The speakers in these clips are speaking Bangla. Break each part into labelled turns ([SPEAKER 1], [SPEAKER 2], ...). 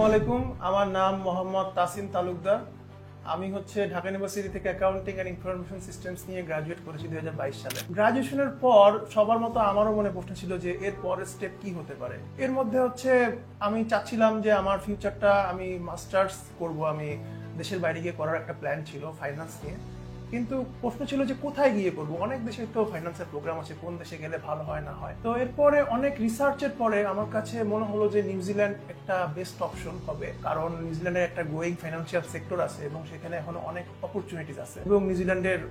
[SPEAKER 1] আলাইকুম, আমার নাম মোহাম্মদ তাসিম তালুকদার। আমি ঢাকা ইউনিভার্সিটি থেকে অ্যাকাউন্টিং অ্যান্ড ইনফরমেশন সিস্টেমস নিয়ে গ্রাজুয়েট করেছি 2022 সালে। গ্রাজুয়েশনের পর সবার মতো আমারও মনে প্রশ্ন ছিল যে এর পরের স্টেপ কি হতে পারে। এর মধ্যে আমি চাচ্ছিলাম যে আমার ফিউচারটা আমি মাস্টার্স করব, আমি দেশের বাইরে গিয়ে করার একটা প্ল্যান ছিল ফাইন্যান্স নিয়ে। কিন্তু প্রশ্ন ছিল যে কোথায় গিয়ে করব। অনেক দেশে তো ফাইন্যান্সের প্রোগ্রাম আছে, কোন দেশে গেলে ভালো হয় না হয়। তো এরপরে অনেক রিসার্চের পরে আমার কাছে মনে হলো যে নিউজিল্যান্ড একটা বেস্ট অপশন হবে, কারণ নিউজিল্যান্ডের একটা গ্রোয়িং ফাইন্যান্সিয়াল সেক্টর আছে এবং সেখানে এখন অনেক অপরচুনিটিস আছে এবং নিউজিল্যান্ডের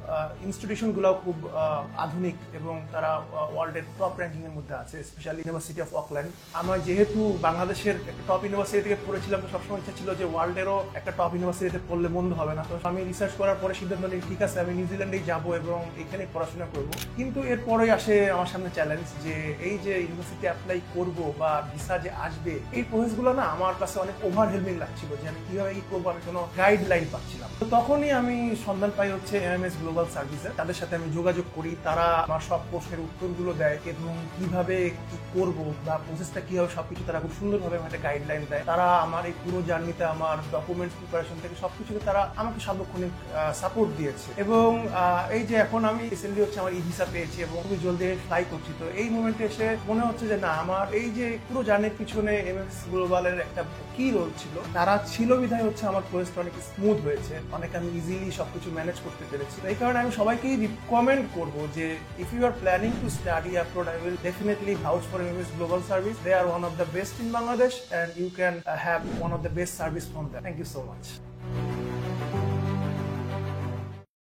[SPEAKER 1] ইনস্টিটিউশন গুলাও খুব আধুনিক এবং তারা ওয়ার্ল্ডের টপ র্যাঙ্কিং এর মধ্যে আছে, স্পেশালি ইউনিভার্সিটি অফ অকল্যান্ড। আমার যেহেতু বাংলাদেশের একটা টপ ইউনিভার্সিটি থেকে পড়েছিলাম, তো সবসময় ইচ্ছা ছিল যে ওয়ার্ল্ডেরও একটা টপ ইউনিভার্সিটিতে পড়লে মন্দ হবে না। তো আমি রিসার্চ করার পরে সিদ্ধান্ত নিই ঠিক আছে আমি নিউজিল্যান্ডেই যাবো এবং এখানে পড়াশোনা করব। কিন্তু এরপরে আসে আমার সামনে চ্যালেঞ্জ যে এই যে ইউনিভার্সিটি অ্যাপ্লাই করব বা ভিসা যে আসবে, এই প্রসেসগুলো না আমার কাছে অনেক ওভারহেলমিং লাগছিল যে আমি কিভাবে কি করবো, আমি কোনো গাইডলাইন পাচ্ছিলাম। তো তখনই আমি সন্ধান পাই এমএমএস গ্লোবাল সার্ভিসে। তাদের সাথে আমি যোগাযোগ করি, তারা আমার সব প্রশ্নের উত্তরগুলো দেয় এবং কিভাবে কি করব বা প্রসেসটা কি হবে সবকিছু তারা খুব সুন্দরভাবে একটা গাইডলাইন দেয়। তারা আমার এই পুরো জার্নিতে আমার ডকুমেন্টস প্রিপারেশন থেকে সবকিছুতে তারা আমাকে সার্বক্ষণিক সাপোর্ট দিয়েছে। এবং এই যে এখন আমি রিসেন্টলি আমার ই ভিসা পেয়েছি এবং খুবই জলদি ফ্লাই করছি। তো এই মোমেন্টে এসে মনে হচ্ছে যে না, আমার এই যে পুরো জার্নির পিছনে এমএস গ্লোবালের একটা কি রোল ছিল, তারা ছিল বিধায় আমার প্রসেসটা অনেক স্মুথ হয়েছে, অনেক আমি ইজিলি সবকিছু ম্যানেজ করতে পেরেছি। এই কারণে আমি সবাইকেই রিকমেন্ড করবো যে if you are planning to study abroad, I will definitely vouch for MMS Global Service. They are one of the best in Bangladesh and you can have one of the best service from them. Thank you so much.